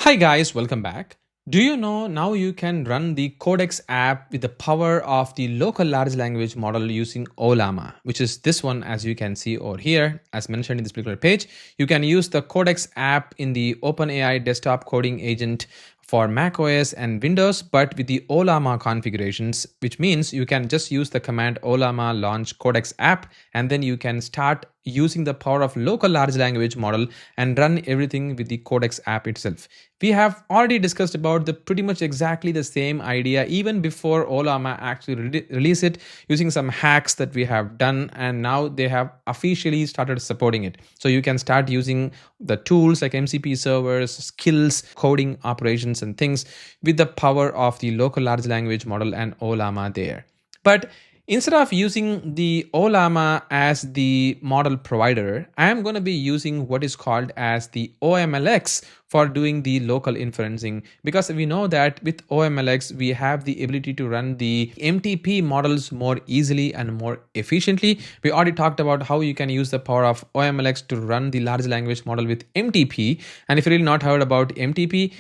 Hi guys, welcome back. Do you know now you can run the Codex app with the power of the local large language model using Ollama, which is this one as you can see over here. As mentioned in this particular page, you can use the Codex app in the OpenAI desktop coding agent for macOS and Windows, but with the Ollama configurations, which means you can just use the command Ollama launch Codex app, and then you can start using the power of local large language model and run everything with the Codex app itself. We have already discussed about the pretty much exactly the same idea even before Ollama actually release it, using some hacks that we have done, and now they have officially started supporting it. So you can start using the tools like MCP servers, skills, coding operations and things with the power of the local large language model and Ollama there. But instead of using the Ollama as the model provider, I am going to be using what is called as the oMLX for doing the local inferencing, because we know that with oMLX we have the ability to run the MTP models more easily and more efficiently. We already talked about how you can use the power of oMLX to run the large language model with MTP, and if you really not heard about MTP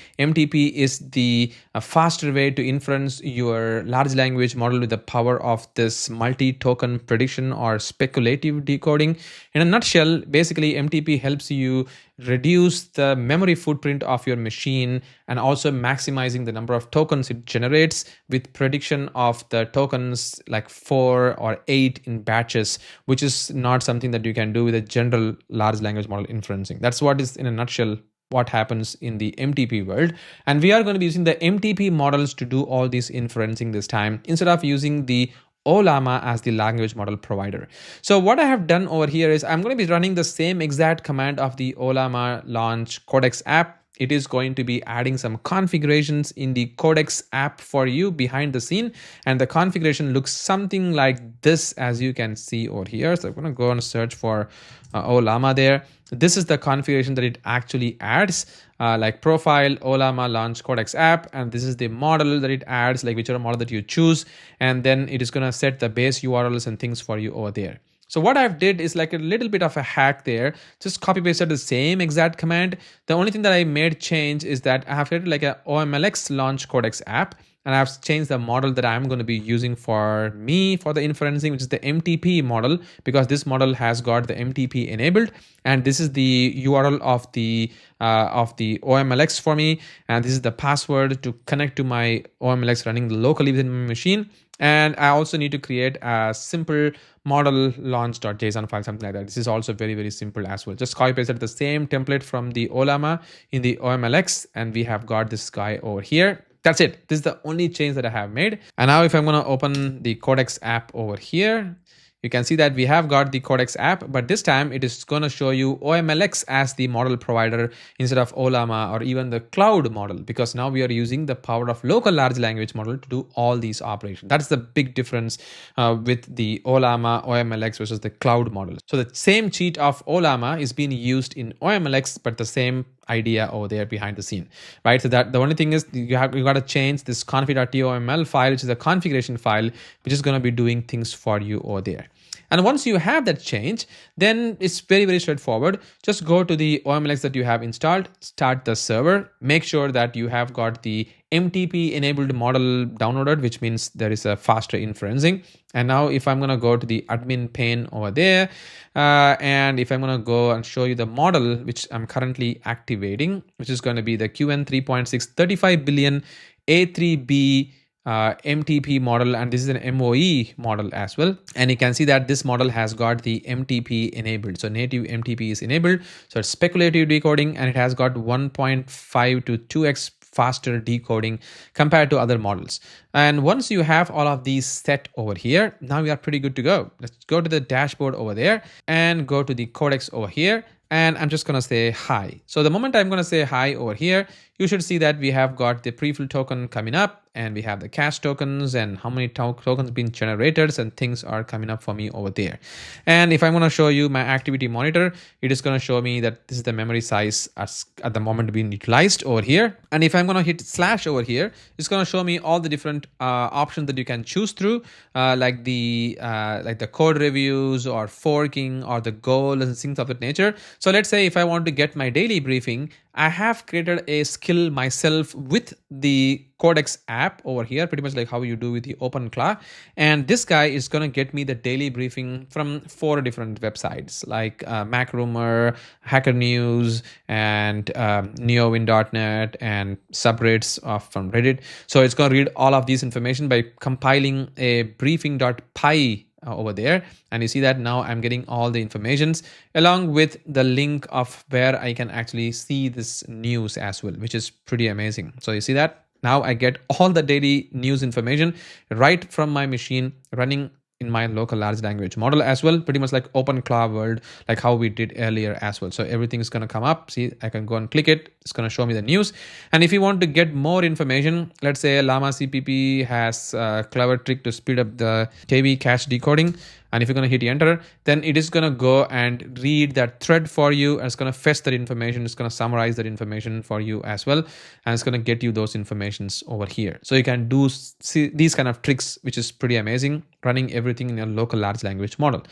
is the faster way to inference your large language model with the power of this multi-token prediction or speculative decoding. In a nutshell, basically MTP helps you reduce the memory footprint of your machine and also maximizing the number of tokens it generates with prediction of the tokens like 4 or 8 in batches, which is not something that you can do with a general large language model inferencing. That's what is in a nutshell what happens in the MTP world. And we are going to be using the MTP models to do all this inferencing this time instead of using the Ollama as the language model provider. So what I have done over here is I'm going to be running the same exact command of the Ollama launch Codex app. It is going to be adding some configurations in the Codex app for you behind the scene, and the configuration looks something like this as you can see over here. So I'm going to go and search for Ollama there. This is the configuration that it actually adds, like profile, Ollama launch Codex app, and this is the model that it adds, like whichever model that you choose, and then it is going to set the base URLs and things for you over there. So what I've did is like a little bit of a hack there, just copy pasted the same exact command. The only thing that I made change is that I have created like a oMLX launch Codex app, and I've changed the model that I'm going to be using for the inferencing, which is the MTP model, because this model has got the MTP enabled, and this is the URL of the oMLX for me, and this is the password to connect to my oMLX running locally within my machine. And I also need to create a simple model launch.json file, something like that. This is also very, very simple as well. Just copy pasted the same template from the Ollama in the oMLX, and we have got this guy over here. That's it. This is the only change that I have made. And now if I'm going to open the Codex app over here, you can see that we have got the Codex app, but this time it is going to show you oMLX as the model provider instead of Ollama or even the cloud model, because now we are using the power of local large language model to do all these operations. That's the big difference with the Ollama oMLX versus the cloud model. So the same cheat of Ollama is being used in oMLX, but the same idea over there behind the scene, right? So that the only thing is you got to change this config.toml file, which is a configuration file, which is going to be doing things for you over there. And once you have that change, then it's very, very straightforward. Just go to the oMLX that you have installed, start the server, make sure that you have got the MTP enabled model downloaded, which means there is a faster inferencing. And now if I'm going to go to the admin pane over there, and if I'm going to go and show you the model, which I'm currently activating, which is going to be the QN 3.6 35 billion A3B MTP model, and this is an MOE model as well. And you can see that this model has got the MTP enabled. So native MTP is enabled. So it's speculative decoding, and it has got 1.5 to 2x faster decoding compared to other models. And once you have all of these set over here, now we are pretty good to go. Let's go to the dashboard over there and go to the Codex over here. And I'm just going to say hi. So the moment I'm going to say hi over here, you should see that we have got the pre-fill token coming up, and we have the cache tokens and how many tokens being generated, and things are coming up for me over there. And if I'm going to show you my activity monitor, it is going to show me that this is the memory size at the moment being utilized over here. And if I'm going to hit slash over here, it's going to show me all the different options that you can choose through, like the code reviews or forking or the goals and things of that nature. So let's say if I want to get my daily briefing, I have created a skill myself with the Codex app over here, pretty much like how you do with the OpenClaw. And this guy is going to get me the daily briefing from 4 different websites like MacRumor, Hacker News, and neowin.net, and subreddits from Reddit. So it's going to read all of these information by compiling a briefing.py over there, and you see that now I'm getting all the informations along with the link of where I can actually see this news as well, which is pretty amazing. So you see that now I get all the daily news information right from my machine running in my local large language model as well, pretty much like OpenClaw world, like how we did earlier as well. So everything is going to come up. See, I can go and click it. It's going to show me the news. And if you want to get more information, let's say Llama CPP has a clever trick to speed up the KB cache decoding. And if you're going to hit enter, then it is going to go and read that thread for you. And it's going to fetch that information. It's going to summarize that information for you as well. And it's going to get you those informations over here. So you can do these kind of tricks, which is pretty amazing, running everything in your local large language model.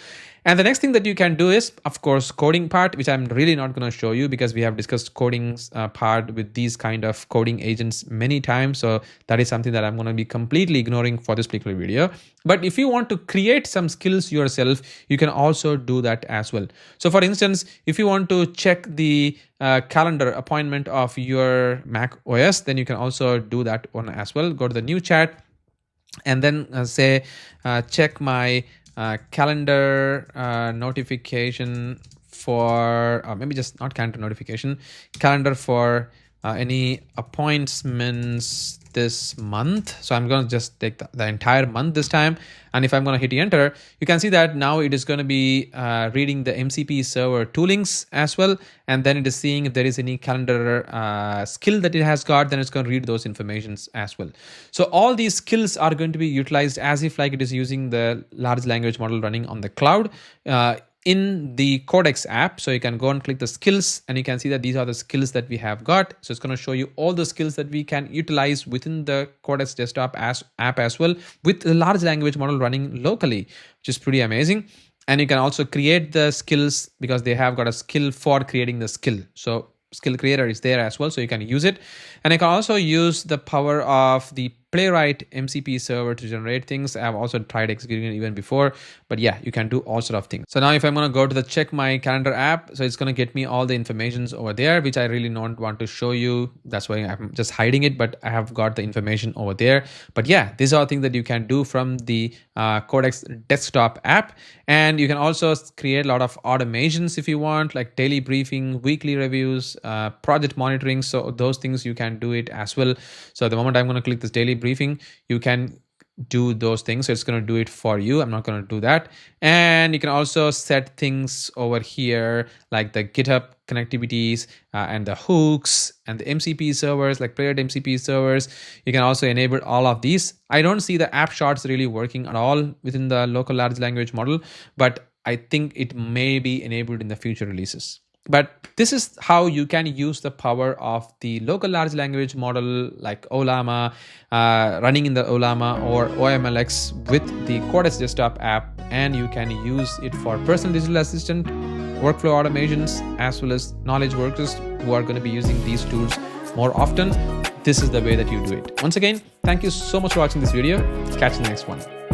And the next thing that you can do is, of course, coding part, which I'm really not going to show you because we have discussed coding part with these kind of coding agents many times. So that is something that I'm going to be completely ignoring for this particular video. But if you want to create some skills yourself, you can also do that as well. So for instance, if you want to check the calendar appointment of your Mac OS, then you can also do that one as well. Go to the new chat and then say, check my calendar notification for maybe just not calendar notification, calendar for any appointments this month. So I'm going to just take the entire month this time. And if I'm going to hit enter, you can see that now it is going to be reading the MCP server toolings as well. And then it is seeing if there is any calendar skill that it has got, then it's going to read those informations as well. So all these skills are going to be utilized as if like it is using the large language model running on the cloud in the Codex app. So you can go and click the skills and you can see that these are the skills that we have got. So it's going to show you all the skills that we can utilize within the Codex desktop app as well, with the large language model running locally, which is pretty amazing. And you can also create the skills because they have got a skill for creating the skill. So skill creator is there as well, so you can use it. And you can also use the power of the Playwright MCP server to generate things. I've also tried executing it even before, but yeah, you can do all sort of things. So now if I'm going to go to the check my calendar app, so it's going to get me all the informations over there, which I really don't want to show you. That's why I'm just hiding it, but I have got the information over there. But yeah, these are things that you can do from the Codex desktop app. And you can also create a lot of automations if you want, like daily briefing, weekly reviews, project monitoring. So those things you can do it as well. So the moment I'm going to click this daily briefing, you can do those things. So it's going to do it for you. I'm not going to do that. And you can also set things over here like the GitHub connectivities and the hooks and the MCP servers, like Playwright MCP servers. You can also enable all of these. I don't see the app shots really working at all within the local large language model, but I think it may be enabled in the future releases. But this is how you can use the power of the local large language model like Ollama, running in the Ollama or oMLX with the Codex desktop app, and you can use it for personal digital assistant, workflow automations, as well as knowledge workers who are going to be using these tools more often. This is the way that you do it. Once again, thank you so much for watching this video. Catch you in the next one.